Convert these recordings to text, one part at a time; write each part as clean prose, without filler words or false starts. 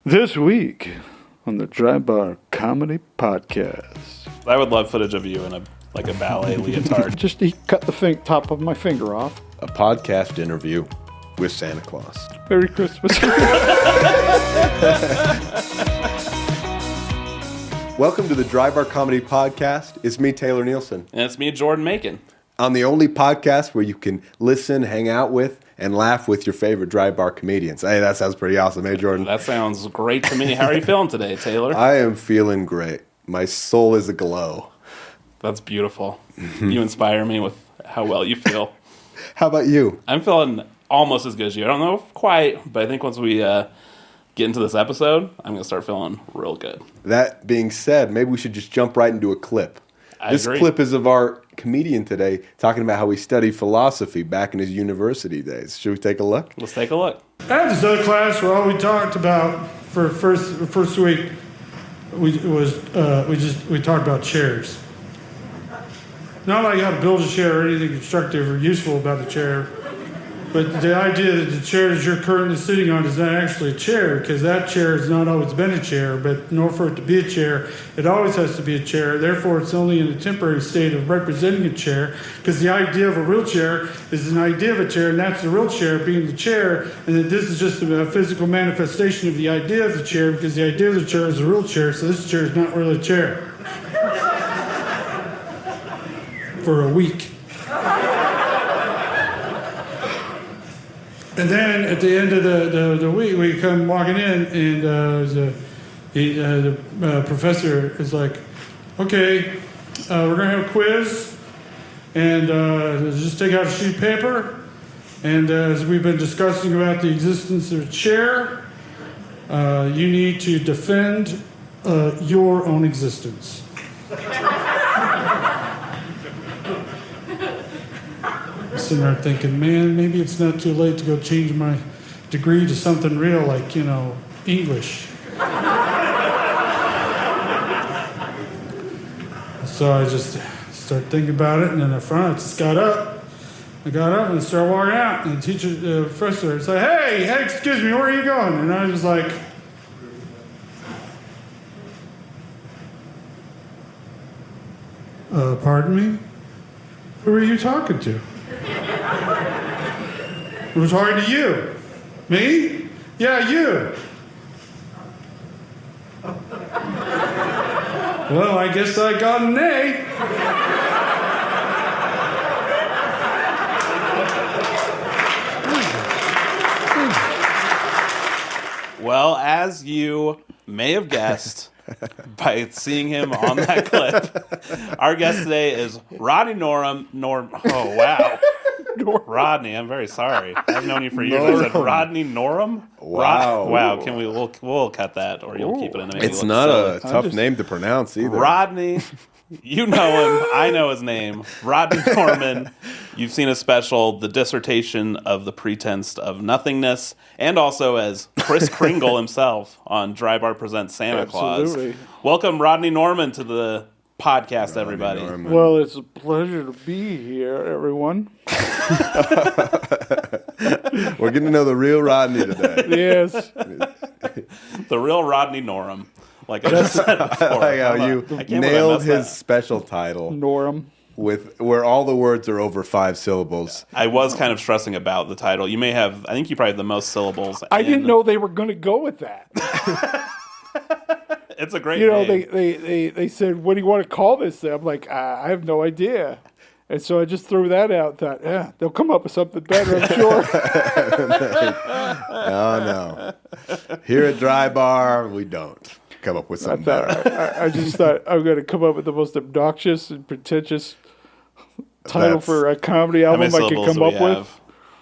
This week on the Dry Bar Comedy Podcast. I would love footage of you in a ballet leotard. Just he cut the top of my finger off. A podcast interview with Santa Claus. Merry Christmas. Welcome to the Dry Bar Comedy Podcast. It's me, Taylor Nielsen. And it's me, Jordan Macon. On the only podcast where you can listen, hang out with, and laugh with your favorite dry bar comedians. Hey, that sounds pretty awesome. Hey, Jordan. That sounds great to me. How are you feeling today, Taylor? I am feeling great. My soul is aglow. That's beautiful. You inspire me with how well you feel. How about you? I'm feeling almost as good as you. I don't know if quite, but I think once we get into this episode, I'm going to start feeling real good. That being said, maybe we should just jump right into a clip. This clip is of our comedian today talking about how he studied philosophy back in his university days. Should we take a look? Let's take a look. I had this other class where all we talked about for first week we talked about chairs. Not like how to build a chair or anything constructive or useful about the chair, but the idea that the chair that you're currently sitting on is not actually a chair, because that chair has not always been a chair, but in order for it to be a chair, it always has to be a chair. Therefore, it's only in a temporary state of representing a chair, because the idea of a real chair is an idea of a chair, and that's the real chair being the chair, and that this is just a physical manifestation of the idea of the chair, because the idea of the chair is a real chair, so this chair is not really a chair. For a week. And then at the end of the week, we come walking in, and the professor is like, okay, we're going to have a quiz, and just take out a sheet of paper, and as we've been discussing about the existence of a chair, you need to defend your own existence. Sitting there thinking, man, maybe it's not too late to go change my degree to something real, like, English. So I just started thinking about it, and then I just got up. I got up and started walking out, and the professor said, hey, excuse me, where are you going? And I was like, pardon me? Who are you talking to? It was hard to you. Me? Yeah, you. Well, I guess I got an A. Well, as you may have guessed by seeing him on that clip, our guest today is Rodney Oh, wow. Rodney, I'm very sorry. I've known you for years. I said Rodney Norum? Wow. Wow, we'll cut that, or you'll keep it in. It's not a tough name to pronounce either. Rodney, you know him. I know his name. Rodney Norman. You've seen a special, The Dissertation of the Pretense of Nothingness, and also as Kris Kringle himself on Dry Bar Presents Santa Claus. Absolutely. Welcome, Rodney Norman, to the podcast, everybody. Norman. Well, it's a pleasure to be here, everyone. We're getting to know the real Rodney today. Yes. The real Rodney Norum. Like I just said before. I like how you nailed his special title. Norum. Where all the words are over 5 syllables. I was kind of stressing about the title. I think you probably have the most syllables. I didn't know they were going to go with that. It's a great name. They said, what do you want to call this? I'm like, I have no idea. And so I just threw that out. Thought, yeah, they'll come up with something better, I'm sure. No. Here at Dry Bar, we don't come up with something better. I just thought I'm going to come up with the most obnoxious and pretentious title for a comedy album I could come up with.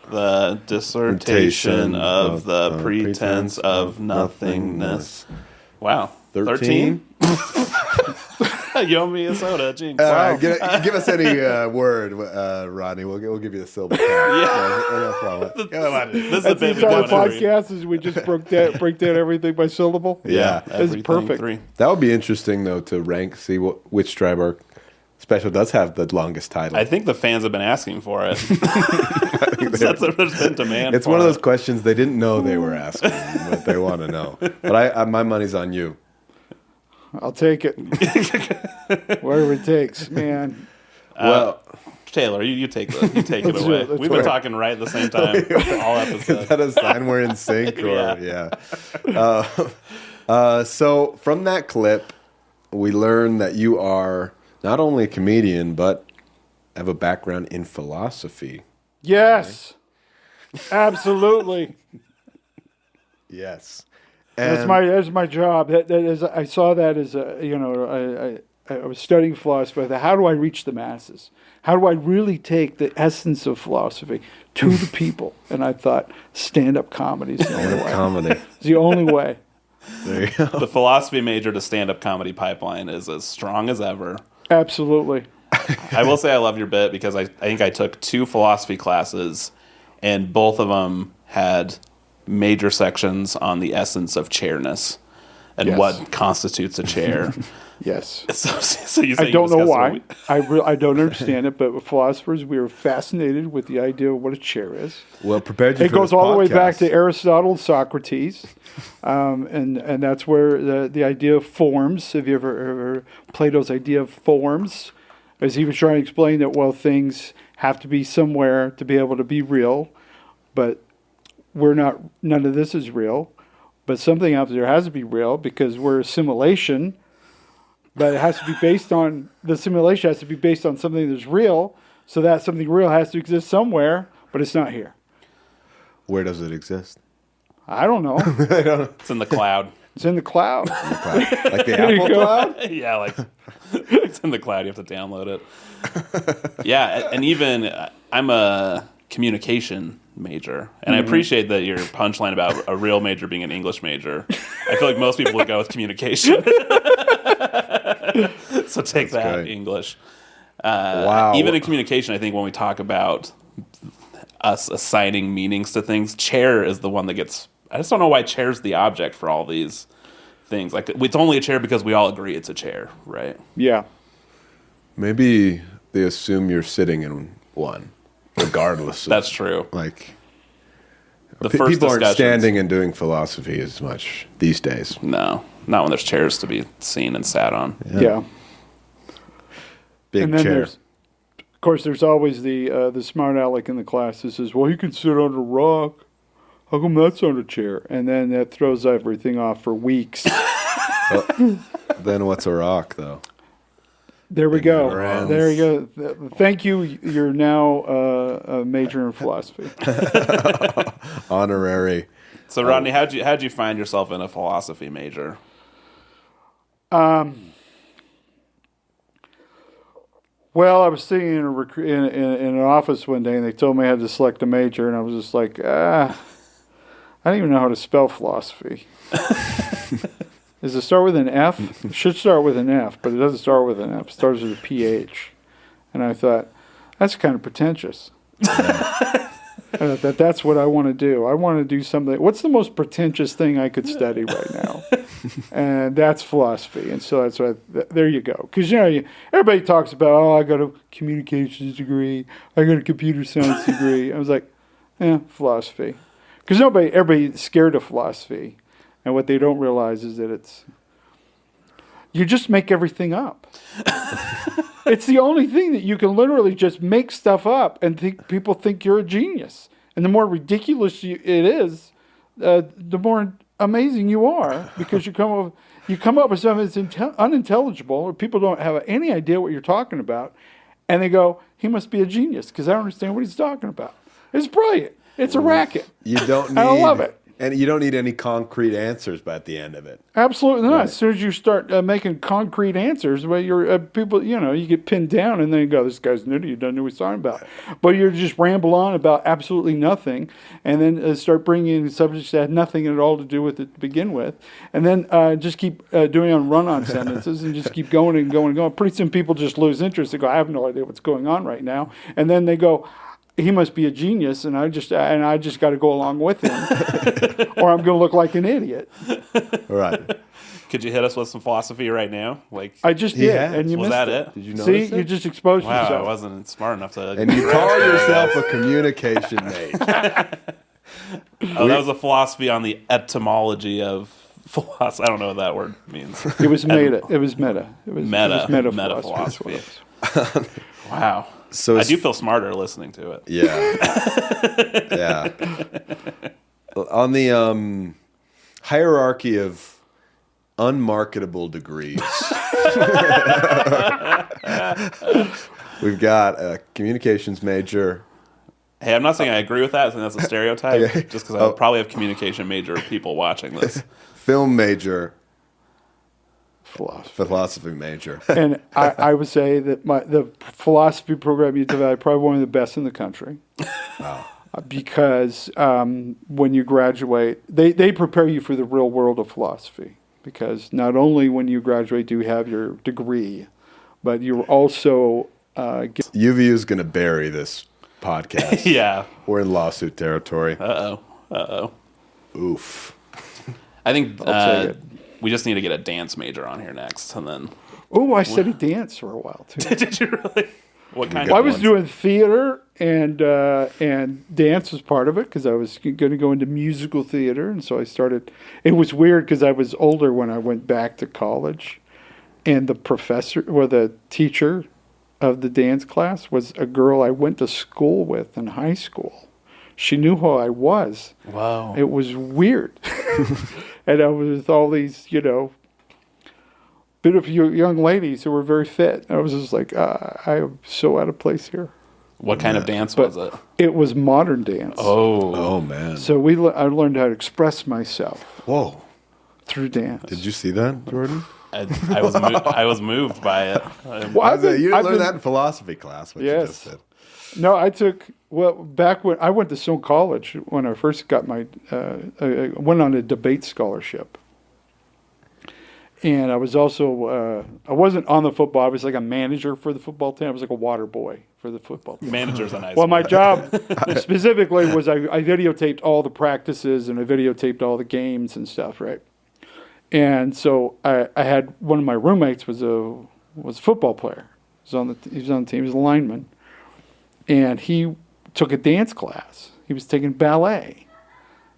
The Dissertation of the Pretense of Nothingness. Wow. 13? You owe me a soda, jinx. Give us any word, Rodney. We'll give you the silver count. No problem. This is That's the entire podcast. Is we just break down everything by syllable. Yeah, that's perfect. 3. That would be interesting though to rank, see which dry bar Special does have the longest title. I think the fans have been asking for it. There's been demand. It's one of those questions they didn't know they were asking, but they want to know. But my money's on you. I'll take it. Whatever it takes, man. Well, Taylor, you take it away. We've been talking right at the same time all episode. is that a sign we're in sync? Or, yeah. So from that clip, we learn that you are not only a comedian, but have a background in philosophy. Yes, absolutely. Yes. That's my job. That is, I saw that as I was studying philosophy. I thought, how do I reach the masses? How do I really take the essence of philosophy to the people? And I thought, stand-up comedy is the only way. Comedy. It's the only way. There you go. The philosophy major to stand-up comedy pipeline is as strong as ever. Absolutely. I will say I love your bit because I think I took 2 philosophy classes, and both of them had major sections on the essence of chairness and Yes. what constitutes a chair. Yes. So you I say don't know discussed why. I don't understand it, but with philosophers, we are fascinated with the idea of what a chair is. Well, prepared you It for goes this all the way back podcast. to Aristotle and Socrates, and that's where the idea of forms. Have you ever heard Plato's idea of forms? As he was trying to explain that, well, things have to be somewhere to be able to be real, but we're not. None of this is real, but something out there has to be real because we're a simulation. But it has to be based on the simulation has to be based on something that's real. So that something real has to exist somewhere, but it's not here. Where does it exist? I don't know. It's in the cloud. It's in the cloud. Like the There you Apple go. Cloud? Yeah, like it's in the cloud. You have to download it. Yeah, and even I'm a communication major, and I appreciate that your punchline about a real major being an English major. I feel like most people would go with communication. So take that, great. English. Wow. Even in communication, I think when we talk about us assigning meanings to things, chair is the one that gets. I just don't know why chair's the object for all these things. Like it's only a chair because we all agree it's a chair, right? Yeah. Maybe they assume you're sitting in one, regardless. That's true. Like The first people aren't discussions- standing and doing philosophy as much these days. No, not when there's chairs to be seen and sat on. Yeah. Big And then chair. of course, there's always the smart aleck in the class that says, well, you can sit on a rock. How come that's on a chair? And then that throws everything off for weeks. Then what's a rock, though? There we go. Ignorance. There you go. Thank you. You're now a major in philosophy. Honorary. So Rodney, how'd you find yourself in a philosophy major? Well, I was sitting in an office one day, and they told me I had to select a major, and I was just like, I don't even know how to spell philosophy. Does it start with an F? It should start with an F, but it doesn't start with an F. It starts with a PH. And I thought, that's kind of pretentious. I thought, that's what I want to do. I want to do something. What's the most pretentious thing I could study right now? And that's philosophy. And so that's what there you go. Because, everybody talks about, I got a communications degree. I got a computer science degree. I was like, philosophy. Because everybody's scared of philosophy. And what they don't realize is that you just make everything up. It's the only thing that you can literally just make stuff up and people think you're a genius. And the more ridiculous it is, the more amazing you are because you come up with something that's unintelligible or people don't have any idea what you're talking about. And they go, he must be a genius because I don't understand what he's talking about. It's brilliant. It's a racket. You don't need. I love it. And you don't need any concrete answers by the end of it. Absolutely not. Right. As soon as you start making concrete answers, well, you're people, you get pinned down, and then you go, "This guy's an idiot. He doesn't know what he's talking about." But you just ramble on about absolutely nothing, and then start bringing in subjects that had nothing at all to do with it to begin with, and then just keep doing on run-on sentences, and just keep going and going and going. Pretty soon, people just lose interest. They go, "I have no idea what's going on right now," and then they go, he must be a genius, and I just got to go along with him, or I'm going to look like an idiot. Right. Could you hit us with some philosophy right now? Like, I just did, has. and you was missed that it. it? Did you notice See, it? you just exposed wow, I yourself. wasn't smart enough to. And you call yourself a communication major. Oh, that was a philosophy on the etymology of philosophy. I don't know what that word means. It was meta. It was meta. It was Meta philosophy. philosophy. Wow. So I do feel smarter listening to it. Yeah. Yeah. On the hierarchy of unmarketable degrees, we've got a communications major. Hey, I'm not saying I agree with that. I think that's a stereotype. Okay. Just because I probably have communication major people watching this. Film major, Philosophy. philosophy major. And I would say that the philosophy program you developed probably one of the best in the country. Wow. Because when you graduate, they prepare you for the real world of philosophy. Because not only when you graduate do you have your degree, but you're also UVU is going to bury this podcast. Yeah. We're in lawsuit territory. Uh-oh. Oof. I think I'll take it. we just need to get a dance major on here next, and then. Oh, I studied dance for a while too. Did you really? What kind Well, I of was ones? doing theater and dance was part of it because I was going to go into musical theater, and so I started. It was weird because I was older when I went back to college, and the professor or the teacher of the dance class was a girl I went to school with in high school. She knew who I was. Wow. It was weird, and I was with all these, bit of young ladies who were very fit. I was just like, I am so out of place here. What kind of dance was it? It was modern dance. Oh, man. So I learned how to express myself Whoa. through dance. Did you see that, Jordan? I was moved by it. Well, You didn't learn that in philosophy class, what you just Yes. said. No, I took back when I went to Stone College when I first got my I went on a debate scholarship, and I was also I wasn't on the football. I was like a manager for the football team. I was like a water boy for the football team. Manager's a nice Well, one. my job specifically was I videotaped all the practices and I videotaped all the games and stuff, right? And so I had one of my roommates was a football player. He was on the team. He was a lineman, and he took a dance class. He was taking ballet,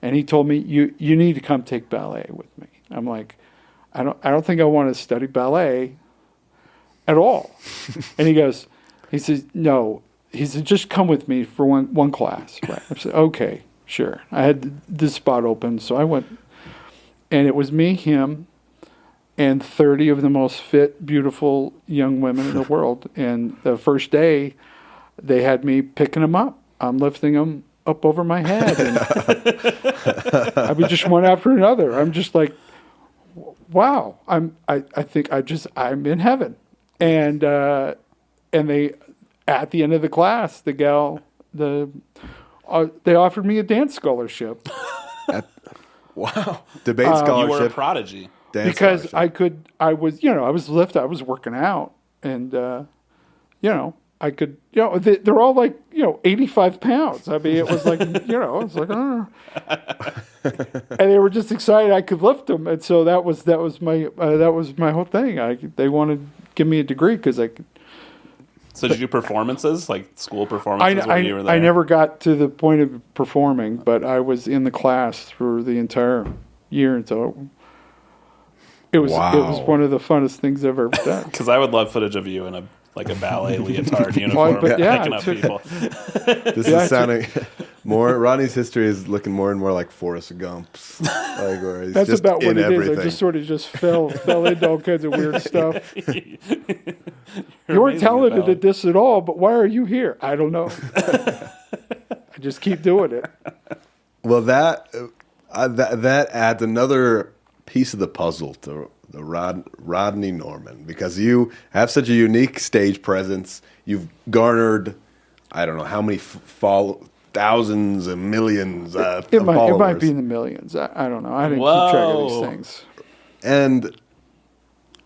and he told me you need to come take ballet with me. I'm like, I don't think I want to study ballet at all. And he says no. He said just come with me for one class. Right. I said okay, sure. I had this spot open, so I went. And it was me, him, and 30 of the most fit, beautiful young women in the world. And the first day, they had me picking them up. I'm lifting them up over my head. And I mean, just one after another. I'm just like, wow. I think I'm in heaven. And they, at the end of the class, the gal, they offered me a dance scholarship. Wow. Debate you were a scholarship. prodigy. Dance Because scholarship. I was working out, and I could, they're all like 85 pounds. I mean, it was like it's like, and they were just excited I could lift them, and so that was my whole thing. They wanted to give me a degree because I could. So did you do performances, like school performances when you were there? I never got to the point of performing, but I was in the class for the entire year, and so it was one of the funnest things I've ever done. Because I would love footage of you in a ballet leotard uniform, picking up people. This is sounding more. Ronnie's history is looking more and more like Forrest Gump's. Like where he's That's just about what in it everything. is. I just sort of fell into all kinds of weird stuff. You weren't talented at this at all, but why are you here? I don't know. I just keep doing it. Well, that adds another piece of the puzzle to the Rodney Norman, because you have such a unique stage presence. You've garnered, I don't know how many thousands and millions of followers. It might be in the millions. I don't know. I didn't keep track of these things.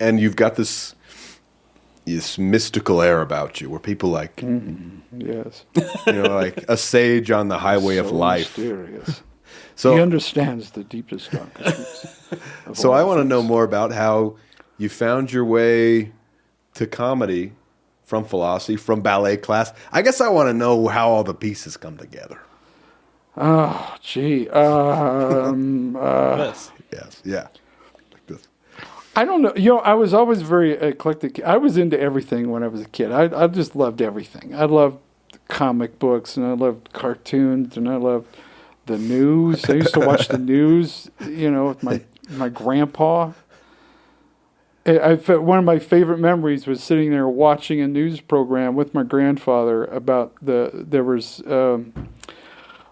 And you've got this this mystical air about you, where people like, Yes. like a sage on the highway of So life. mysterious. So He understands the deepest, darkest roots of So all I want to things. know more about how you found your way to comedy from philosophy, from ballet class. I guess I want to know how all the pieces come together. Oh, gee. This. Yes, yeah. Like this. I don't know. I was always very eclectic. I was into everything when I was a kid. I just loved everything. I loved comic books, and I loved cartoons, and I loved the news. I used to watch the news, with my grandpa. One of my favorite memories was sitting there watching a news program with my grandfather about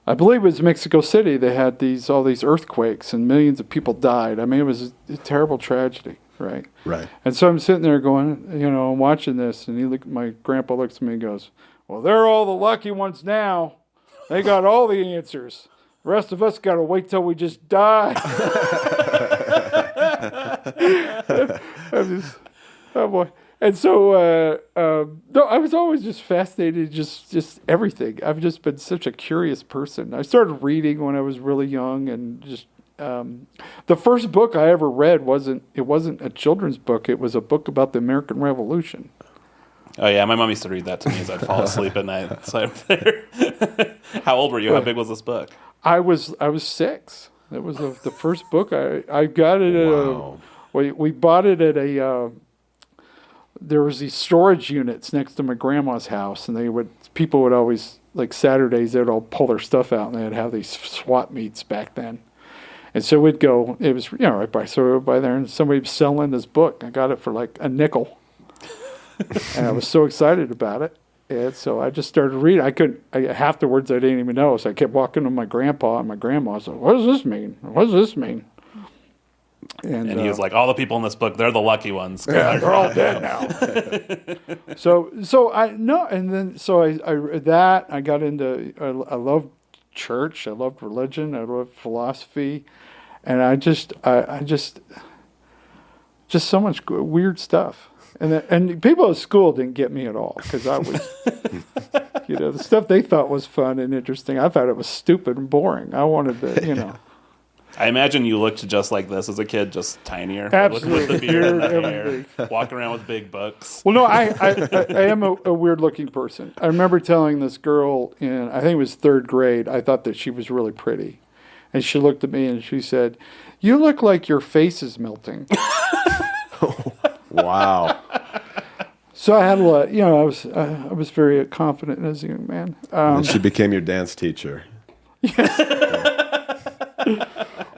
I believe it was Mexico City. They had all these earthquakes and millions of people died. I mean, it was a terrible tragedy, right? Right. And so I'm sitting there going, I'm watching this, and my grandpa looks at me and goes, "Well, they're all the lucky ones now. They got all the answers. The rest of us got to wait till we just die." Oh boy! And so, no, I was always just fascinated, just everything. I've just been such a curious person. I started reading when I was really young, and just the first book I ever read wasn't a children's book. It was a book about the American Revolution. Oh yeah, my mom used to read that to me as I'd fall asleep at night. So there. How old were you? How big was this book? I was 6. That was the first book I got it. Wow. We bought it at there was these storage units next to my grandma's house, and people would always, like Saturdays, they'd all pull their stuff out, and they'd have these swap meets back then. And so we'd go, it was, right by, so we'd by there, and somebody was selling this book. I got it for like a nickel. And I was so excited about it. And so I just started reading. Half the words I didn't even know. So I kept walking to my grandpa and my grandma. I was like, "What does this mean? What does this mean?" And he was like, "All the people in this book, they're the lucky ones. "Yeah, they're all dead now." So I no, and then so I got into. I loved church. I loved religion. I loved philosophy, and I just so much weird stuff. And people at school didn't get me at all, because I was, the stuff they thought was fun and interesting, I thought it was stupid and boring. I wanted to, I imagine you looked just like this as a kid, just tinier. Absolutely. With the beard and the Everything. hair, walking around with big books. Well, no, I am a weird-looking person. I remember telling this girl I think it was 3rd grade, I thought that she was really pretty. And she looked at me and she said, "You look like your face is melting." Wow. So I had a lot, I was very confident as a young man. And she became your dance teacher.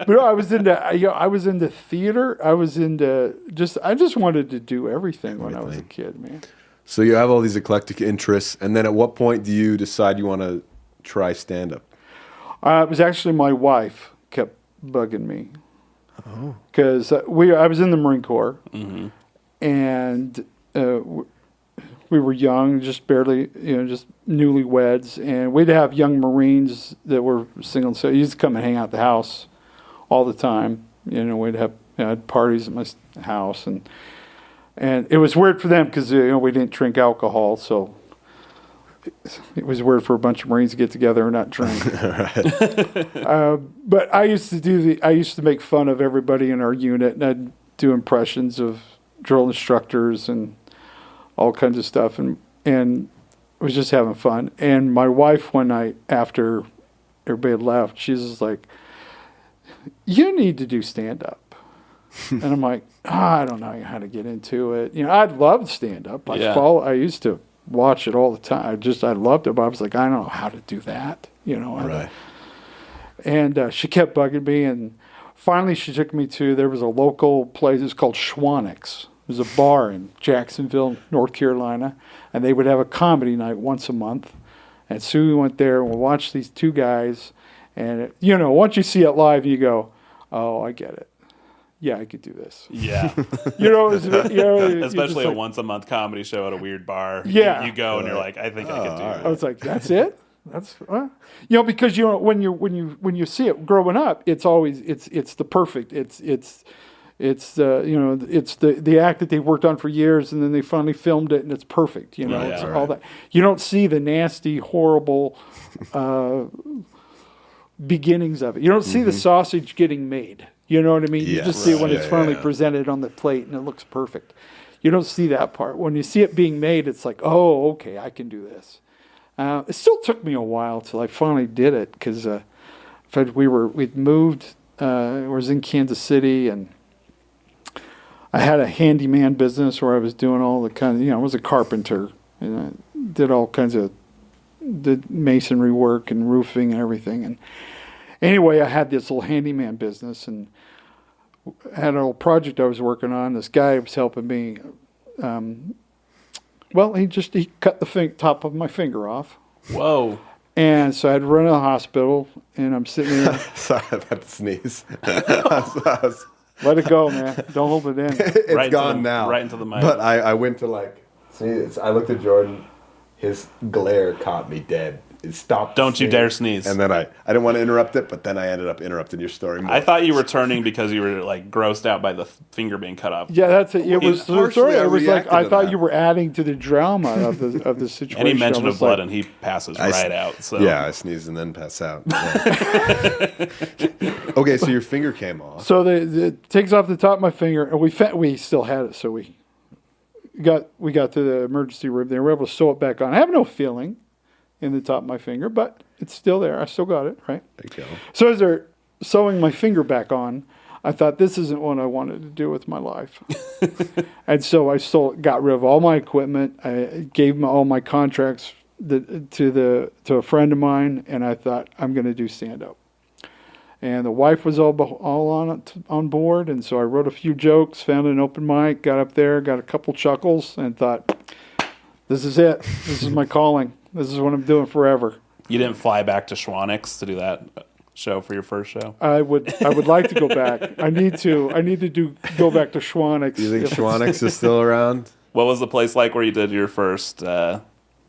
But I was into theater. I was into I just wanted to do everything when I was a kid, man. So you have all these eclectic interests, and then at what point do you decide you want to try stand-up? It was actually my wife kept bugging me. Oh. Because I was in the Marine Corps, mm-hmm. and we were young, just barely, just newlyweds, and we'd have young Marines that were single. So he used to come and hang out at the house all the time. We'd have parties at my house, and it was weird for them because we didn't drink alcohol, so it was weird for a bunch of Marines to get together and not drink. But I used to make fun of everybody in our unit, and I'd do impressions of drill instructors and all kinds of stuff, and I was just having fun. And my wife, one night after everybody had left, she's just like, "You need to do stand-up." And I'm like, I don't know how to get into it. I loved stand-up. I used to watch it all the time. I loved it, but I was like, I don't know how to do that. Right. And she kept bugging me, and finally she took me there was a local place, it's called Schwannick's. It was a bar in Jacksonville, North Carolina, and they would have a comedy night once a month. And so we went there, and we watched these two guys, and once you see it live, you go, "Oh, I get it. Yeah, I could do this." Yeah. Especially a once-a-month comedy show at a weird bar. Yeah. You go and you're like, I think I could do it. I was like, "That's it? That's because when you see it growing up, it's always it's the perfect. It's It's it's the act that they worked on for years, and then they finally filmed it, and it's perfect. It's all that. You don't see the nasty, horrible beginnings of it. You don't see the sausage getting made. You know what I mean? You Yes. just see it when Right. it's Yeah, finally yeah. presented on the plate, and it looks perfect. You don't see that part. When you see it being made, it's like, oh, okay, I can do this. It still took me a while till I finally did it, because we'd moved. I was in Kansas City, and I had a handyman business where I was doing all the kind of, I was a carpenter, and I did all kinds of did masonry work and roofing and everything. And anyway, I had this little handyman business, and I had an old project I was working on. This guy was helping me. He cut the top of my finger off. Whoa. And so I had to run to the hospital, and I'm sitting there. Sorry, I'm about to sneeze. Let it go, man. Don't hold it in. It's Right into gone the- now. right into the mic. But I went to sneeze. I looked at Jordan. His glare caught me dead. It stopped. Don't you dare sneeze. And then I didn't want to interrupt it, but then I ended up interrupting your story more. I thought you were turning because you were like grossed out by the finger being cut off. Yeah, that's it. It was Partially, I It was like reacted I to thought that. you were adding to the drama of the situation. Any mention I of was blood like, and he passes I s- right out. So Yeah, I sneezed and then pass out. Yeah. Okay, so your finger came off. So it takes off the top of my finger, and we still had it, so we got to the emergency room. They were able to sew it back on. I have no feeling in the top of my finger, but it's still there. I still got it, right? There you go. So as they're sewing my finger back on, I thought this isn't what I wanted to do with my life. And so I got rid of all my equipment. I gave all my contracts to a friend of mine, and I thought, I'm going to do stand-up. And the wife was all on board, and so I wrote a few jokes, found an open mic, got up there, got a couple chuckles, and thought, this is it. This is my calling. This is what I'm doing forever. you didn't fly back to Schwanix to do that show for your first show. I would like to go back. I need to go back to Schwanix. Do you think Schwanix is still around? What was the place like where you did your first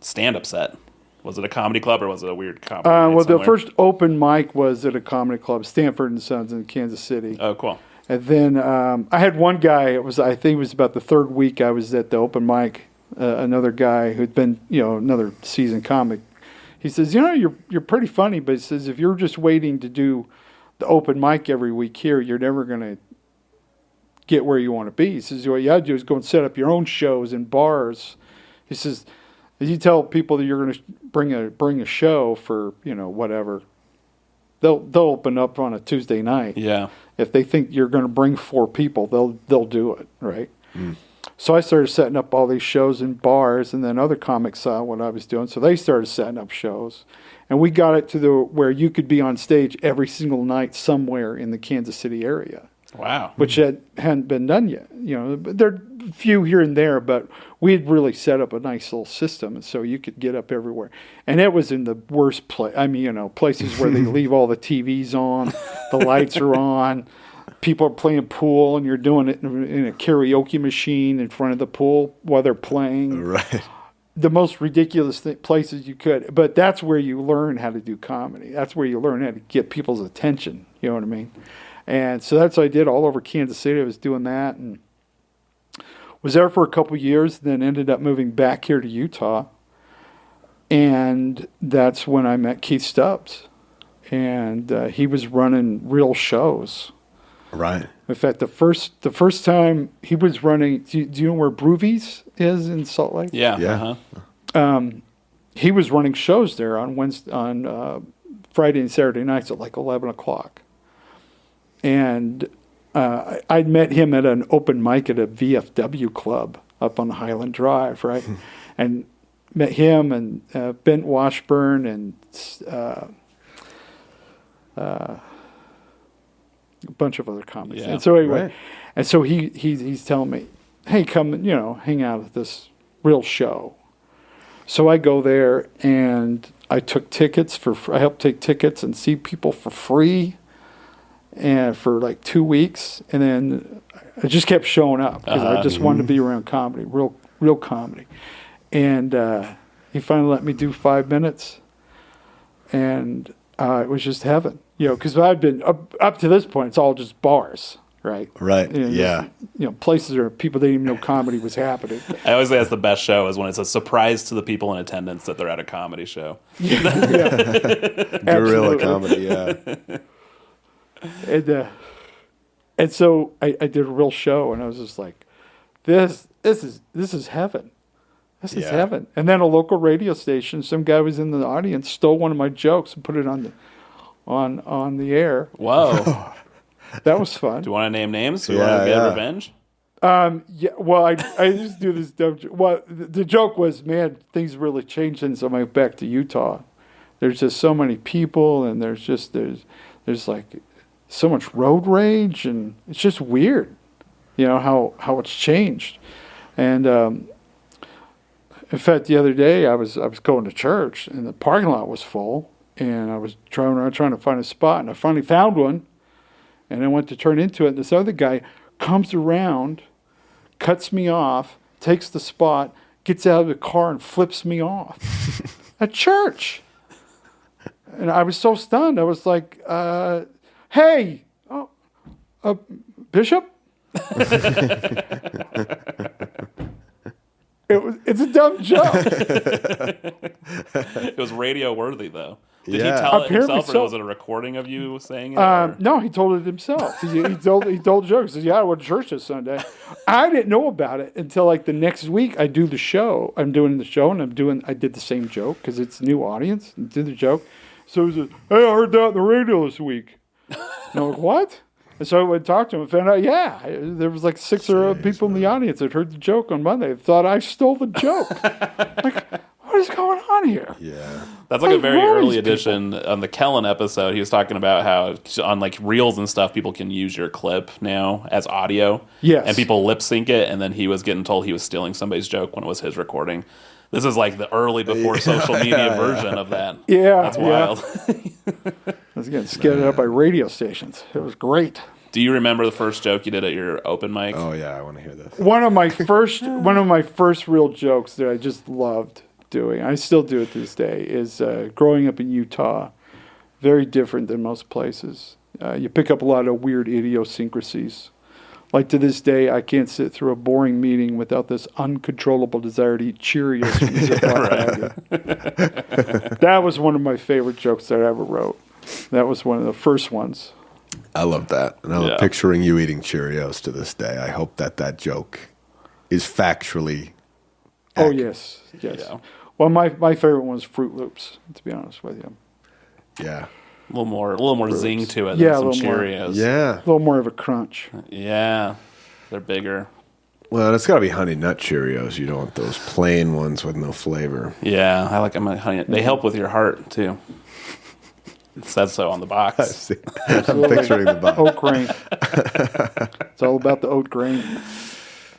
stand-up set? Was it a comedy club or was it a weird comedy night Well, the somewhere? first open mic was at a comedy club, Stanford and Sons in Kansas City. Oh, cool. And then I had one guy. I think it was about the third week I was at the open mic. Another guy who'd been, another seasoned comic. He says, you're pretty funny, but he says if you're just waiting to do the open mic every week here, you're never going to get where you want to be. He says what you got to do is go and set up your own shows in bars. He says, if you tell people that you're going to bring a show for whatever, they'll open up on a Tuesday night. Yeah. If they think you're going to bring 4 people, they'll do it, right? Mm. So I started setting up all these shows in bars, and then other comics saw what I was doing, so they started setting up shows, and we got it to where you could be on stage every single night somewhere in the Kansas City area, Wow. which hadn't been done yet. There are a few here and there, but we had really set up a nice little system, and so you could get up everywhere. And it was in the worst place. I mean, places where they leave all the TVs on, the lights are on. People are playing pool, and you're doing it in a karaoke machine in front of the pool while they're playing. Right. The most ridiculous places you could. But that's where you learn how to do comedy. That's where you learn how to get people's attention. You know what I mean? And so that's what I did all over Kansas City. I was doing that and was there for a couple years, then ended up moving back here to Utah. And that's when I met Keith Stubbs. And he was running real shows. Right. In fact, the first time he was running, do you know where Broovies is in Salt Lake? Yeah. Yeah. Uh-huh. He was running shows there on Friday and Saturday nights at like 11 o'clock. And I'd met him at an open mic at a VFW club up on Highland Drive, right? And met him and Bent Washburn and a bunch of other comics. Yeah. And so anyway, Right. and so he's telling me, hey, come hang out at this real show. So I go there and I took tickets I helped take tickets and see people for free, and for like 2 weeks, and then I just kept showing up because I just wanted to be around comedy, real comedy. And he finally let me do 5 minutes, and it was just heaven, because I'd been up to this point. It's all just bars, right? Right. You know, Yeah. Places where people didn't even know comedy was happening. I always say that's the best show is when it's a surprise to the people in attendance that they're at a comedy show. Guerrilla comedy. Yeah. And so I did a real show, and I was just like, this is heaven. This is heaven. And then a local radio station, some guy was in the audience, stole one of my jokes and put it on the air. Whoa. That was fun. Do you want to name names? Do you want to get revenge? Yeah. Well, I just do this dumb joke. Well, the joke was, man, things really changed since I went back to Utah. There's just so many people, and there's like so much road rage, and it's just weird, how it's changed. And in fact, the other day I was going to church, and the parking lot was full, and I was trying to find a spot, and I finally found one, and I went to turn into it, and this other guy comes around, cuts me off, takes the spot, gets out of the car, and flips me off at church. And I was so stunned. I was like, hey, Bishop? It's a dumb joke. It was radio worthy, though. Did he Yeah. tell it Apparently himself, or so. was it a recording of you saying it? or- No, he told it himself. He told the joke. He says, "Yeah, I went to church this Sunday." I didn't know about it until like the next week. I do the show. I'm doing the show, and I did the same joke because it's a new audience. And did the joke. So he said, "Hey, I heard that on the radio this week." And I'm like, "What?" And so I went and talked to him and found out, there was like 6 or 8 people in the audience that heard the joke on Monday. They thought I stole the joke. Like, what is going on here? Yeah. That's like a very Where are early these edition on the Kellen episode. He was talking about how on like reels and stuff, people can use your clip now as audio. Yes. And people lip sync it, and then he was getting told he was stealing somebody's joke when it was his recording. This is like the early before social media version of that. Yeah, That's yeah. wild. I was getting scattered up by radio stations. It was great. Do you remember the first joke you did at your open mic? Oh yeah, I want to hear this. One of my first real jokes that I just loved doing, I still do it to this day, is growing up in Utah. Very different than most places. You pick up a lot of weird idiosyncrasies. Like to this day, I can't sit through a boring meeting without this uncontrollable desire to eat Cheerios from the Ziploc bag. That was one of my favorite jokes that I ever wrote. That was one of the first ones. I love that. And I'm picturing you eating Cheerios to this day. I hope that joke is factually Oh, accurate. yes. Yeah. Well, my favorite one was Fruit Loops, to be honest with you. Yeah. A little more zing to it Yeah, than a some little more. Cheerios. Yeah. A little more of a crunch. Yeah. They're bigger. Well, it's got to be Honey Nut Cheerios. You don't want those plain ones with no flavor. Yeah, I like them. Honey. They help with your heart, too. It says so on the box. I'm picturing the box. Oat grain. It's all about the oat grain.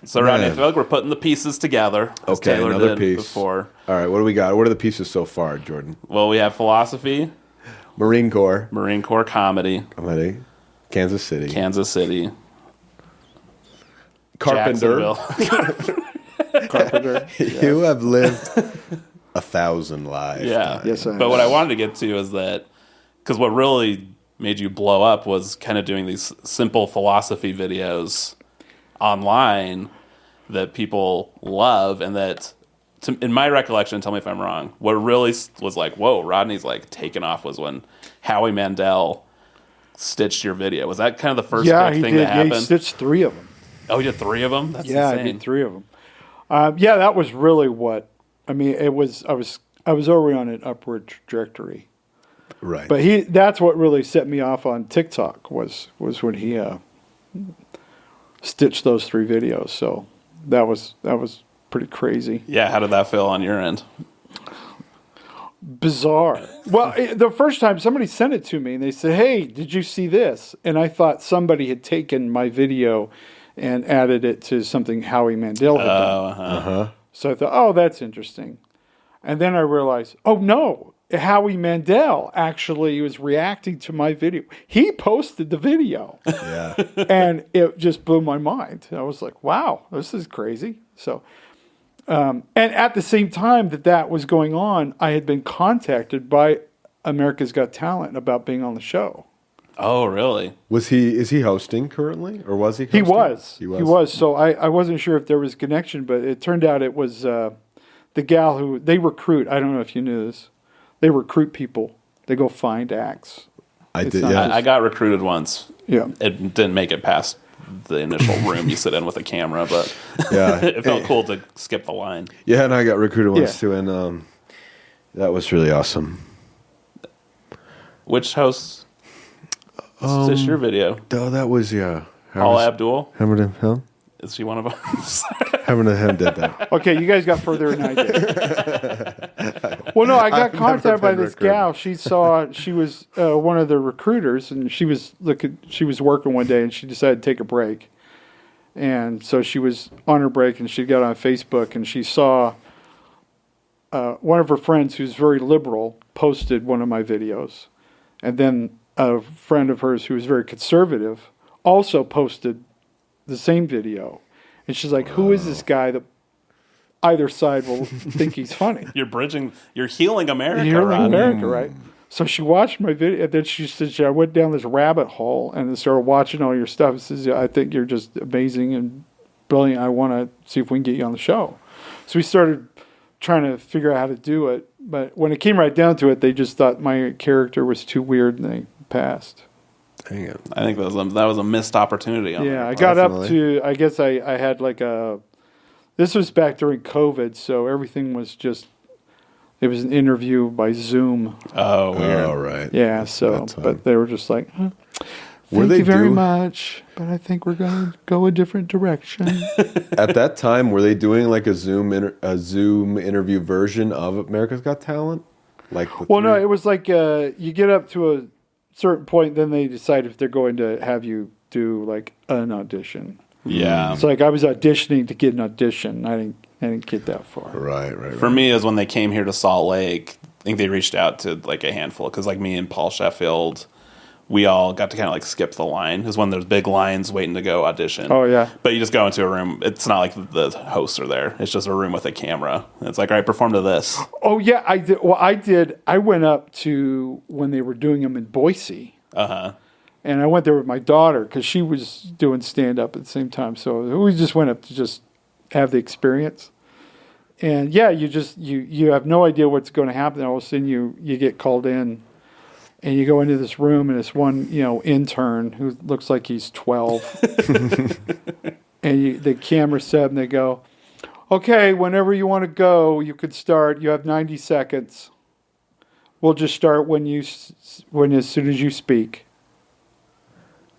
So, Rodney, I Man. feel like we're putting the pieces together. As Okay, Taylor another did piece. before. All right, what do we got? What are the pieces so far, Jordan? Well, we have philosophy, Marine Corps, Marine Corps comedy, Kansas City, Kansas City, Carpenter. Jacksonville. Carpenter. You have lived 1,000 lives. Yeah. Yes, I have. But what I wanted to get to is that, because what really made you blow up was kind of doing these simple philosophy videos online that people love, and that, in my recollection, tell me if I'm wrong, what really was like, whoa, Rodney's like taken off was when Howie Mandel stitched your video. Was that kind of the first big he thing did. that happened? He stitched 3 of them. Oh, you did 3 of them? That's Yeah, insane. I did 3 of them. That was really what. I mean, it was. I was already on an upward trajectory. Right. But that's what really set me off on TikTok was when he stitched those 3 videos. So that was pretty crazy. Yeah, how did that feel on your end? Bizarre. Well, the first time somebody sent it to me and they said, "Hey, did you see this?" And I thought somebody had taken my video and added it to something Howie Mandel had done. So I thought, "Oh, that's interesting." And then I realized, "Oh no, Howie Mandel actually was reacting to my video. He posted the video." yeah. And it just blew my mind. I was like, "Wow, this is crazy." So and at the same time that was going on, I had been contacted by America's Got Talent about being on the show. Oh, really? Is he hosting currently, or was he? He hosting? was. He was. So I wasn't sure if there was a connection, but it turned out it was the gal who they recruit. I don't know if you knew this. They recruit people. They go find acts. I It's did. not Yeah. just- I got recruited once. Yeah. It didn't make it past the initial room you sit in with a camera, but Yeah. it felt cool to skip the line. Yeah, and I got recruited once Yeah. too, and that was really awesome. Which host? Is this your video? Oh, that was Paul Abdul? Hamilton Hill. Is she one of them? Hamilton Hill did that. Okay, you guys got further than I did. Well, no, I got I've never contacted by been this recruited. gal. She was one of the recruiters, and she was working one day, and she decided to take a break. And so she was on her break, and she got on Facebook, and she saw one of her friends who's very liberal posted one of my videos, and then a friend of hers who was very conservative also posted the same video. And she's like, who is this guy that either side will think he's funny? You're healing America, You're in Rodney. America, right? So she watched my video, and then she said, I went down this rabbit hole and started watching all your stuff. She says, I think you're just amazing and brilliant. I want to see if we can get you on the show. So we started trying to figure out how to do it. But when it came right down to it, they just thought my character was too weird, and they passed. Dang it. I think that was a missed opportunity. On Yeah, their I part. got up Definitely. to, I guess I had like this was back during COVID, so everything was just, it was an interview by Zoom. Oh, weird. All right. Yeah, so, That time. but they were just like, Were thank they you very do- much, but I think we're going to go a different direction. At that time, were they doing like a Zoom interview version of America's Got Talent? Like, Well, no, it was like you get up to a certain point, then they decide if they're going to have you do like an audition. Yeah. It's like I was auditioning to get an audition. I didn't get that far. right. For me, is when they came here to Salt Lake, I think they reached out to like a handful, because like me and Paul Sheffield, we all got to kind of like skip the line. Is when there's big lines waiting to go audition. Oh, yeah. But you just go into a room. It's not like the hosts are there. It's just a room with a camera. And it's like, all right, perform to this. Oh yeah, I did. Well, I did. I went up to when they were doing them in Boise, and I went there with my daughter because she was doing stand up at the same time. So we just went up to just have the experience. And yeah, you have no idea what's going to happen. All of a sudden, you get called in, and you go into this room, and this one intern who looks like he's 12, and the camera set, and they go, okay, whenever you want to go, you could start. You have 90 seconds. We'll just start as soon as you speak.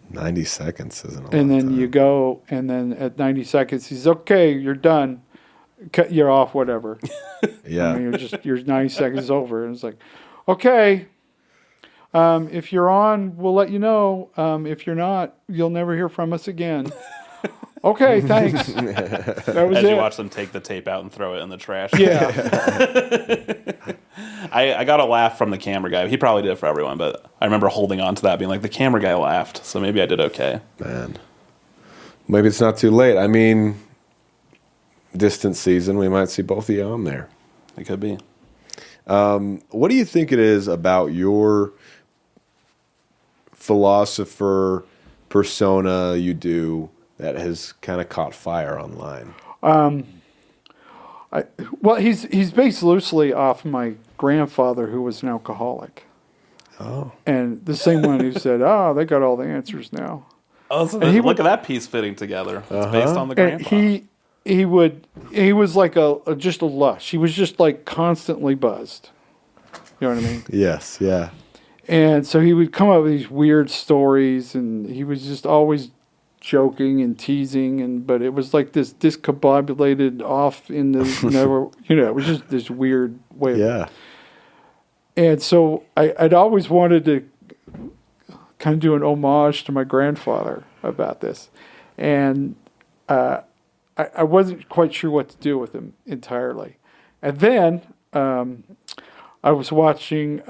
90 seconds isn't a lot. And then of time. you go, and then at 90 seconds, he's okay, you're done. Cut you're off, whatever. Yeah. I mean, your 90 seconds is over. And it's like, okay, if you're on, we'll let you know. If you're not, you'll never hear from us again. Okay, thanks. That was As it. you watch them take the tape out and throw it in the trash. Yeah. I got a laugh from the camera guy. He probably did it for everyone, but I remember holding on to that, being like, the camera guy laughed, so maybe I did okay. Man. Maybe it's not too late. I mean, distant season, we might see both of you on there. It could be. What do you think it is about your philosopher persona you do that has kind of caught fire online? Well, he's based loosely off my grandfather, who was an alcoholic. Oh. And the same one who said, they got all the answers now. Oh, so And he look would- at that piece fitting together. It's based on the And grandpa. he was like just a lush. He was just like constantly buzzed. You know what I mean? Yes, yeah. And so he would come up with these weird stories, and he was just always joking and teasing, but it was like this discombobulated off in the never, it was just this weird way of. Yeah. And so I'd always wanted to kind of do an homage to my grandfather about this. And I wasn't quite sure what to do with him entirely. And then I was watching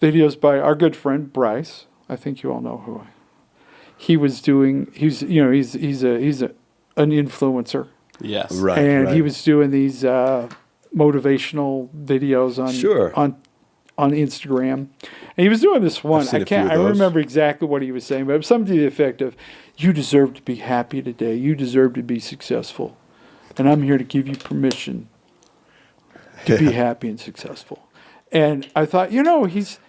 videos by our good friend Bryce. I think you all know who he was doing. He's an influencer. Yes. Right. And right. he was doing these motivational videos on Sure. on on Instagram, and he was doing this one. seen I a few can't. of I don't those. remember exactly what he was saying, but it was something to the effect of, "You deserve to be happy today. You deserve to be successful, and I'm here to give you permission to be happy and successful." And I thought, he's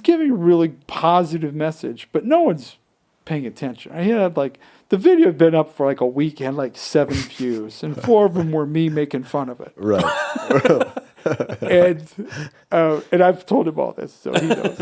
giving a really positive message, but no one's paying attention. He had the video had been up for like a week, had like 7 views, and 4 of them were me making fun of it. Right. And I've told him all this, so he knows.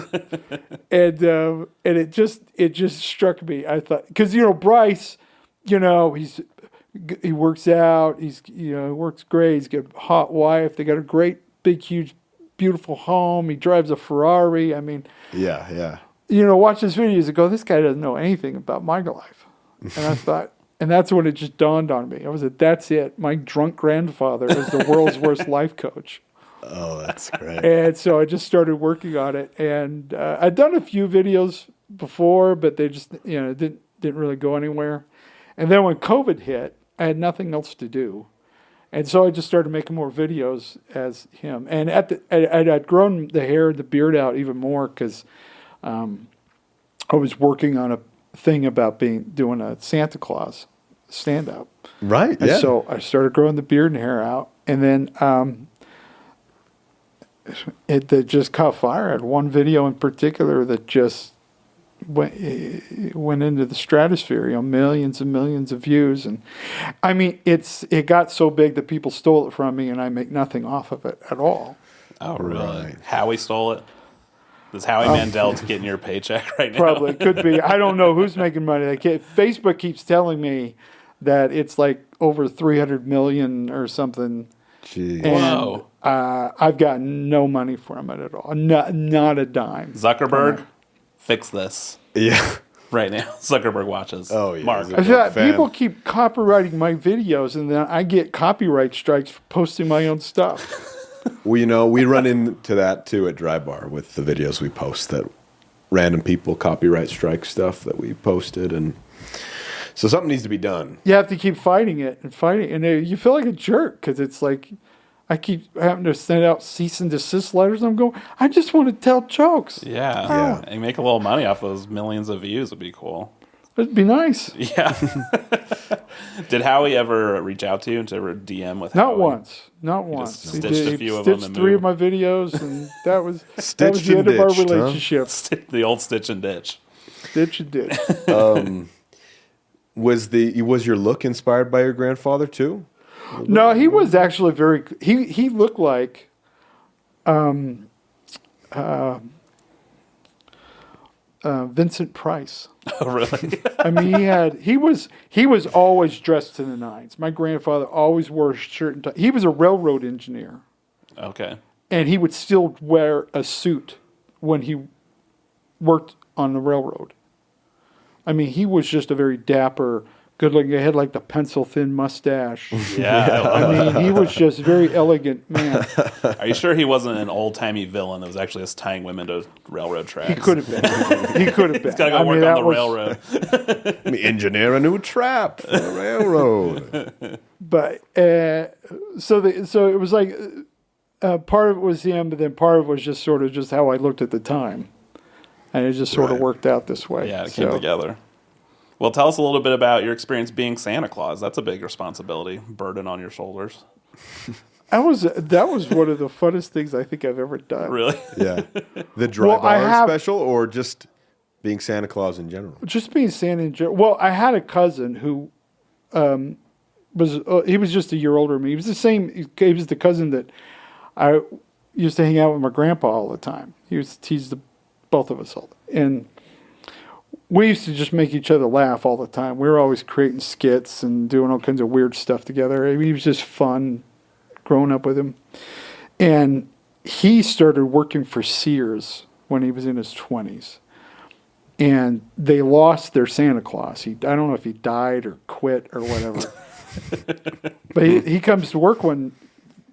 And it just struck me. I thought, because Bryce, he works out. He works great. He's got a hot wife. They got a great, big, huge, beautiful home. He drives a Ferrari. I mean, Yeah. Watch his videos and go, this guy doesn't know anything about my life. And I thought, and that's when it just dawned on me. I was like, that's it. My drunk grandfather is the world's worst life coach. Oh, that's great. And so I just started working on it. And I'd done a few videos before, but they just, didn't really go anywhere. And then when COVID hit, I had nothing else to do. And so I just started making more videos as him. And I'd grown the hair, the beard out even more because I was working on a thing about doing a Santa Claus stand-up. Right, And yeah. so I started growing the beard and hair out. And then it just caught fire. I had one video in particular that just went into the stratosphere, millions and millions of views. And I mean, it got so big that people stole it from me and I make nothing off of it at all. Oh, really? Right. Howie stole it? Is Howie Mandel's getting your paycheck right now? Probably could be. I don't know who's making money. Facebook keeps telling me that it's like over 300 million or something. Gee. And I've got no money from it at all. Not a dime. Zuckerberg, fix this Yeah. right now. Zuckerberg watches. Oh, yeah. Mark. He's I feel like fan. people keep copywriting my videos, and then I get copyright strikes for posting my own stuff. Well, we run into that too at Dry Bar with the videos we post, that random people copyright strike stuff that we posted, and so something needs to be done. You have to keep fighting it, and you feel like a jerk because it's like I keep having to send out cease and desist letters. I'm going, I just want to tell jokes. Yeah. Yeah. And make a little money off those millions of views would be cool. It'd be nice. Yeah. Did Howie ever reach out to you and to ever DM with Not Howie? once. Not once. just stitched a few of them stitched and 3 of moved. my videos, and that was Stitched the and end of our ditched, huh? relationship. The old stitch and ditch. Stitch and ditch. Was your look inspired by your grandfather too? No, he was actually very. He looked like, Vincent Price. Oh, really? I mean, he was always dressed to the nines. My grandfather always wore a shirt and tie. He was a railroad engineer, Okay. and he would still wear a suit when he worked on the railroad. I mean, he was just a very dapper, good-looking. He had like the pencil-thin mustache. Yeah. I mean, he was just a very elegant man. Are you sure he wasn't an old-timey villain that was actually just tying women to railroad tracks? He could have been. He could have been. He's got to go work on the railroad. Let me engineer a new trap for the railroad. But so it was like part of it was him, but then part of it was just sort of just how I looked at the time, and it just sort of Right. worked out this way. Yeah, it came together. Well, tell us a little bit about your experience being Santa Claus. That's a big responsibility, burden on your shoulders. That was one of the funnest things I think I've ever done. Really? Yeah. The Dry Well, I Bar have- special, or just being Santa Claus in general? Just being Santa in general. Well, I had a cousin who he was just a year older than me. He was the same. He was the cousin that I used to hang out with my grandpa all the time. He was teased both of us all, and we used to just make each other laugh all the time. We were always creating skits and doing all kinds of weird stuff together. I mean, he was just fun growing up with him. And he started working for Sears when he was in his 20s. And they lost their Santa Claus. I don't know if he died or quit or whatever. But he comes to work one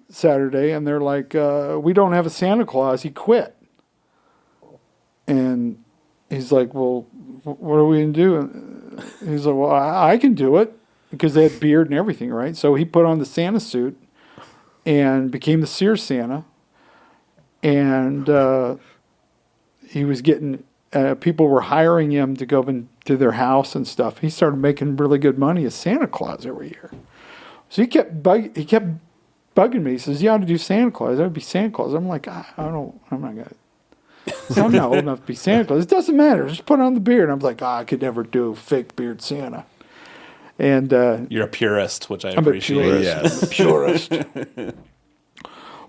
Saturday and they're like, we don't have a Santa Claus. He quit. And he's like, well, what are we going to do? And he's like, well, I can do it, because they had beard and everything, right? So he put on the Santa suit and became the Sears Santa. and he was getting people were hiring him to go into their house and stuff. He started making really good money as Santa Claus every year. So he kept bugging me. He says, "You ought to do Santa Claus. That would be Santa Claus." I'm like, I'm not gonna. I'm not old enough to be Santa Claus. It doesn't matter. Just put on the beard. I'm like, I could never do fake beard Santa. And You're a purist, which I I'm appreciate. Yes. a purist.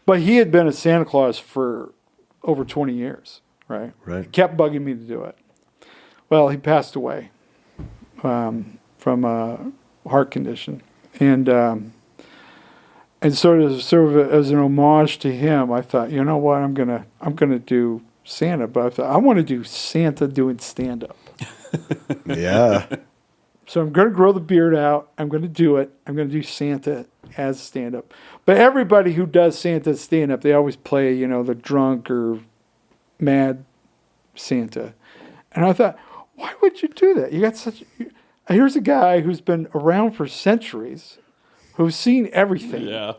But he had been a Santa Claus for over 20 years, right? Right. He kept bugging me to do it. Well, he passed away from a heart condition, and sort of as an homage to him, I thought, you know what, I'm gonna do Santa, but I thought I want to do Santa doing stand up. Yeah. So I'm going to grow the beard out. I'm going to do it. I'm going to do Santa as stand up. But everybody who does Santa stand up, they always play, the drunk or mad Santa. And I thought, why would you do that? You got here's a guy who's been around for centuries, who's seen everything. Yeah.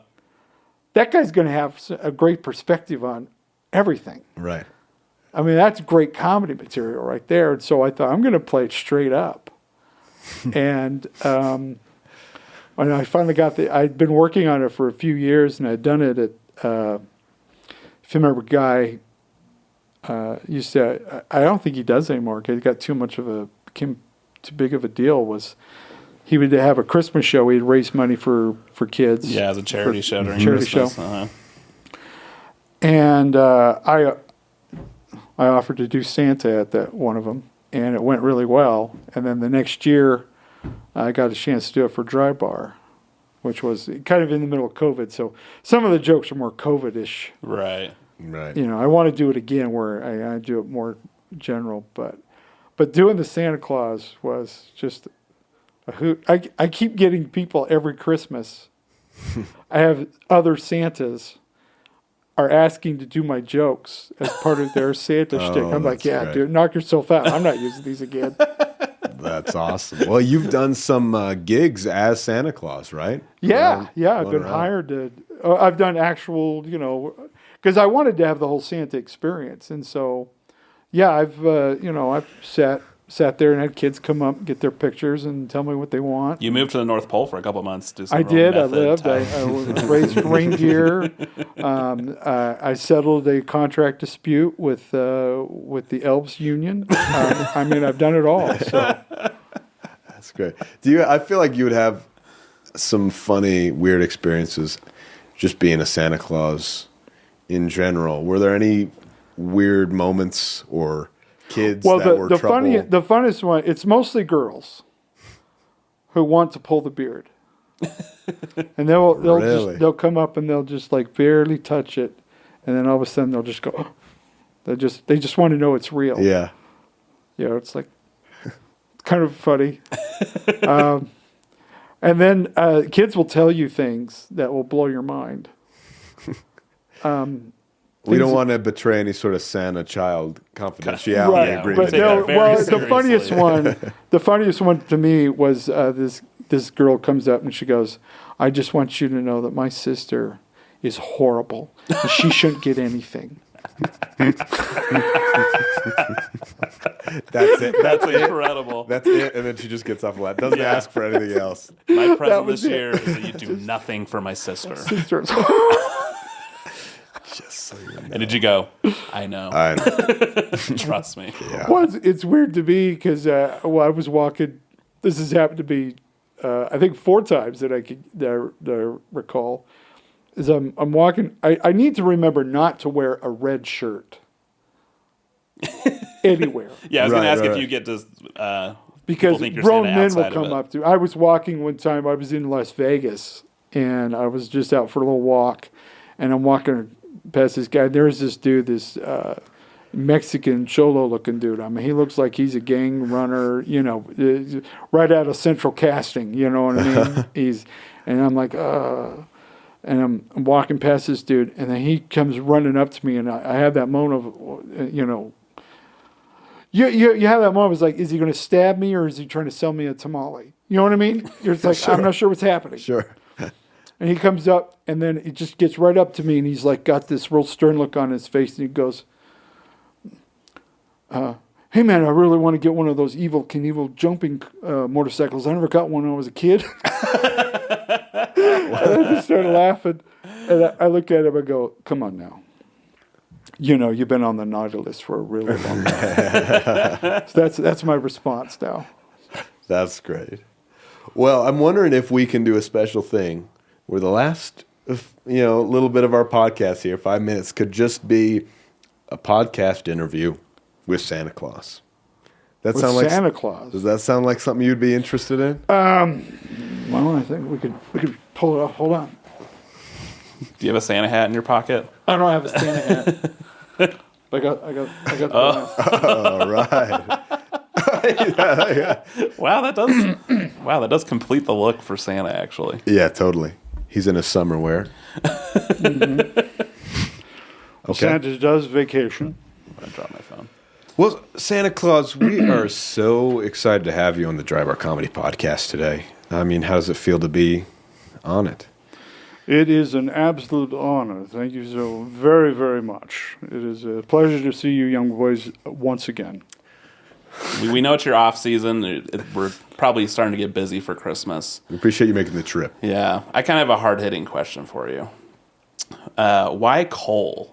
That guy's going to have a great perspective on everything. Right. I mean, that's great comedy material right there. And so I thought, I'm going to play it straight up. And when I finally got I'd been working on it for a few years, and I'd done it at, if you remember, Guy used to, I don't think he does anymore because he got became too big of a deal, was he would have a Christmas show. He'd raise money for kids. Yeah, as a charity show during charity Christmas. show. Uh-huh. And I offered to do Santa at that one of them, and it went really well. And then the next year, I got a chance to do it for Dry Bar, which was kind of in the middle of COVID. So some of the jokes are more COVID-ish. Right. Right. I want to do it again where I do it more general. But doing the Santa Claus was just a hoot. I keep getting people every Christmas. I have other Santas are asking to do my jokes as part of their Santa shtick. I'm like, yeah, great. dude, knock yourself out. I'm not using these again. That's awesome. Well, you've done some gigs as Santa Claus, right? Yeah, I've going been around. hired to. I've done actual, because I wanted to have the whole Santa experience, and so, yeah, I've sat there and had kids come up, get their pictures, and tell me what they want. You moved to the North Pole for a couple months. To do some I real did. I method lived. type- I raised reindeer. I settled a contract dispute with the Elves Union. I've done it all. So. That's great. I feel like you would have some funny, weird experiences just being a Santa Claus in general. Were there any weird moments or kids that were trouble? The funniest one, it's mostly girls who want to pull the beard. And they'll come up and they'll just like barely touch it, and then all of a sudden they'll just go, they just want to know it's real. Yeah. It's like kind of funny. And then kids will tell you things that will blow your mind. We don't want to betray any sort of Santa child confidentiality Right, agreement. but Take that very the funniest one to me was this girl comes up and she goes, "I just want you to know that my sister is horrible. And she shouldn't get anything." That's it. That's incredible. That's it. And then she just gets off that. Doesn't ask for anything else. My present was this it. year is that you do nothing for my sister. Sisters. Just so you know. And did you go? I know. I know. Trust me. Yeah. Well, it's weird to me because I was walking. This has happened to me, I think 4 times that I recall. Is I'm walking. I need to remember not to wear a red shirt anywhere. Yeah, I was going to Right, ask if right. you get to. Because people think you're grown Santa men will outside of come it. up to. I was walking one time. I was in Las Vegas, and I was just out for a little walk, and I'm walking past this guy. There's this dude, this Mexican cholo-looking dude. I mean, he looks like he's a gang runner. Right out of Central Casting. You know what I mean? And I'm like, and I'm walking past this dude, and then he comes running up to me, and I have that moment of, You have that moment. It's like, is he going to stab me or is he trying to sell me a tamale? You know what I mean? You're just like, Sure. I'm not sure what's happening. Sure. And he comes up, and then he just gets right up to me, and he's like got this real stern look on his face, and he goes, "Hey man, I really want to get one of those Evil Knievel jumping motorcycles. I never got one when I was a kid." And I just started laughing, and I look at him and go, "Come on now. You know, you've been on the Nautilus for a really long time." So that's my response now. That's great. Well, I'm wondering if we can do a special thing where the last, little bit of our podcast here, 5 minutes, could just be a podcast interview with Santa Claus. With Santa Claus. Does that sound like something you'd be interested in? Well, I think we could pull it off. Hold on. Do you have a Santa hat in your pocket? I don't have a Santa hat. I got the All right. Wow, that does complete the look for Santa, actually. Yeah, totally. He's in his summer wear. Mm-hmm. Okay. Santa does vacation. I dropped my phone. Well, Santa Claus, we are so excited to have you on the Dry Bar Comedy Podcast today. I mean, how does it feel to be on it? It is an absolute honor. Thank you so very, very much. It is a pleasure to see you young boys once again. We know it's your off season. We're probably starting to get busy for Christmas. We appreciate you making the trip. Yeah. I kind of have a hard-hitting question for you. Why coal?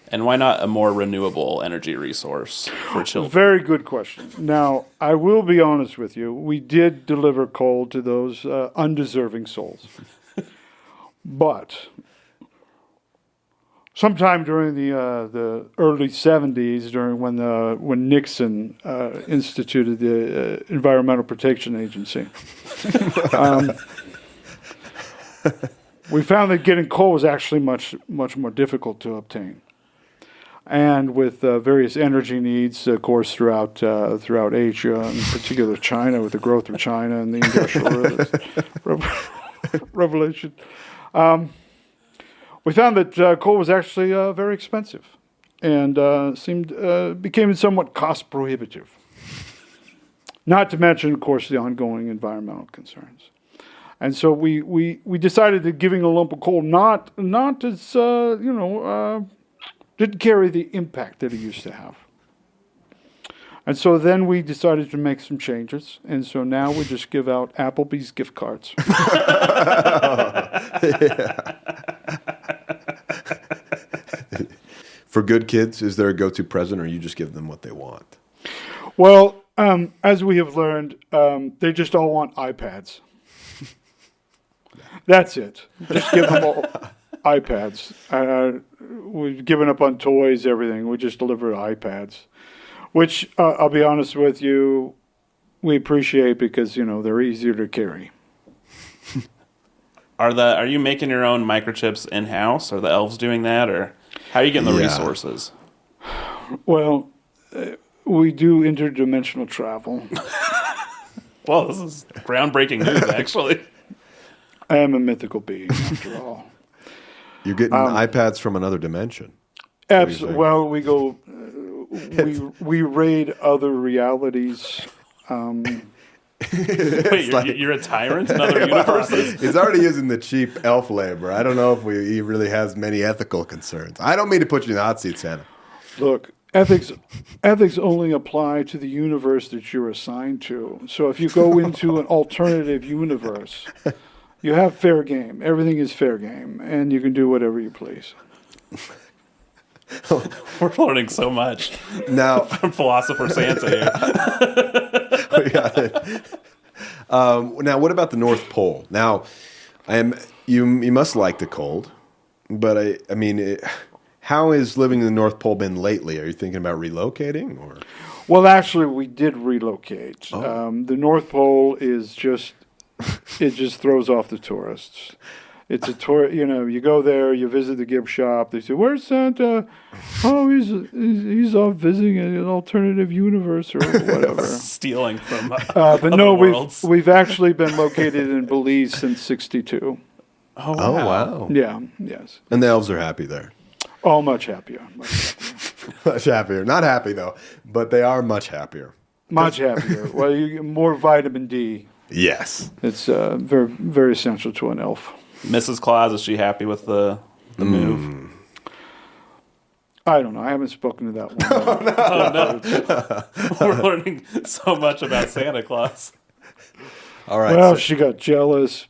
And why not a more renewable energy resource for children? Very good question. Now, I will be honest with you. We did deliver coal to those undeserving souls. But sometime during the early 70s, when Nixon instituted the Environmental Protection Agency, we found that getting coal was actually much more difficult to obtain. And with various energy needs, of course, throughout Asia, in particular China, with the growth of China and the Industrial Revolution, we found that coal was actually very expensive and became somewhat cost prohibitive. Not to mention, of course, the ongoing environmental concerns. And so we decided that giving a lump of coal not as didn't carry the impact that it used to have. And so then we decided to make some changes. And so now we just give out Applebee's gift cards. For good kids, is there a go-to present, or you just give them what they want? Well, as we have learned, they just all want iPads. That's it. Just give them all iPads. We've given up on toys, everything. We just deliver iPads, which I'll be honest with you, we appreciate because they're easier to carry. Are you making your own microchips in house? Are the elves doing that, or how are you getting the resources? Well, we do interdimensional travel. Well, this is groundbreaking news, actually. I am a mythical being, after all. You're getting iPads from another dimension. Absolutely. Well, we go, we raid other realities. Wait, you're a tyrant in other universes? He's already using the cheap elf labor. I don't know if he really has many ethical concerns. I don't mean to put you in the hot seat, Santa. Look, ethics only apply to the universe that you're assigned to. So if you go into an alternative universe, you have fair game. Everything is fair game, and you can do whatever you please. We're learning so much now from philosopher Santa here. We got it. Now, what about the North Pole? Now, you must like the cold, but I mean, how has living in the North Pole been lately? Are you thinking about relocating, or? Well, actually, we did relocate. Oh. The North Pole is just throws off the tourists. It's a tour. You go there, you visit the gift shop. They say, "Where's Santa?" "Oh, he's off visiting an alternative universe or whatever." Stealing from but no, worlds. we've actually been located in Belize since '62. Oh, Oh, wow. wow. Yeah, yes. And the elves are happy there. Oh, much happier. Much happier. Not happy, though, but they are much happier. Much happier. Well, you get more vitamin D. Yes. It's very, very essential to an elf. Mrs. Claus, is she happy with the move? I don't know. I haven't spoken to that one. We're learning so much about Santa Claus. All right. Well, so- she got jealous.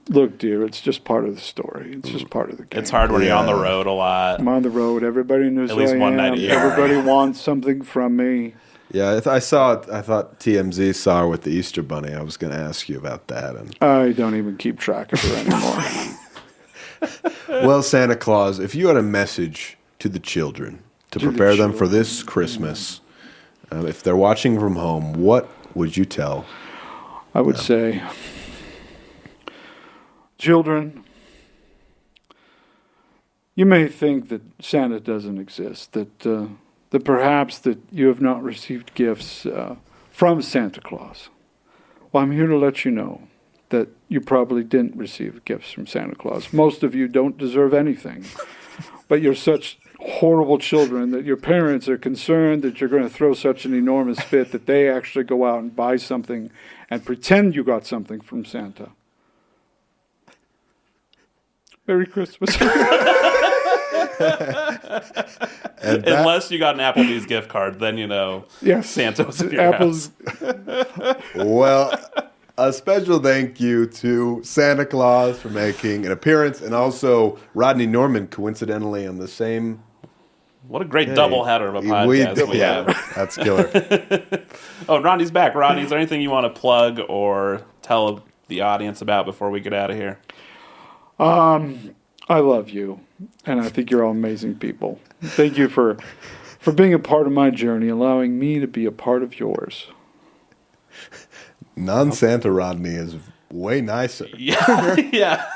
Look, dear, it's just part of the story. It's just part of the game. It's hard when you're on the road a lot. I'm on the road. Everybody knows At who least I one am. night a year. Everybody wants something from me. yeah, I thought TMZ saw her with the Easter Bunny. I was going to ask you about that. And I don't even keep track of her anymore. well, Santa Claus, if you had a message to the children to prepare them for this Christmas, if they're watching from home, what would you tell? I would say, children, you may think that Santa doesn't exist, that perhaps that you have not received gifts from Santa Claus. Well, I'm here to let you know that you probably didn't receive gifts from Santa Claus. Most of you don't deserve anything, but you're such horrible children that your parents are concerned that you're going to throw such an enormous fit that they actually go out and buy something and pretend you got something from Santa. Merry Christmas. Unless you got an Applebee's gift card, then you know Yes. Santa was in your Apple's house. Well, a special thank you to Santa Claus for making an appearance, and also Rodney Norman, coincidentally, on the same. What a great double header of a podcast we have. That's killer. Oh, Rodney's back. Rodney, is there anything you want to plug or tell the audience about before we get out of here? I love you, and I think you're all amazing people. Thank you for being a part of my journey, allowing me to be a part of yours. Non-Santa Rodney is way nicer. Yeah, yeah.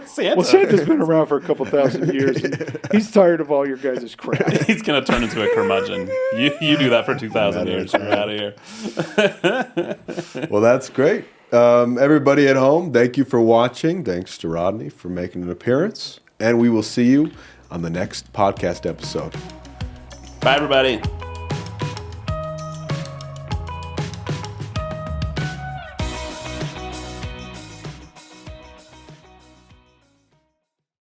Santa. Well, Santa's been around for a couple thousand years, and he's tired of all your guys' crap. He's going to turn into a curmudgeon. You do that for 2,000 years. You're out of here. Well, that's great. Everybody at home, thank you for watching. Thanks to Rodney for making an appearance. And we will see you on the next podcast episode. Bye, everybody.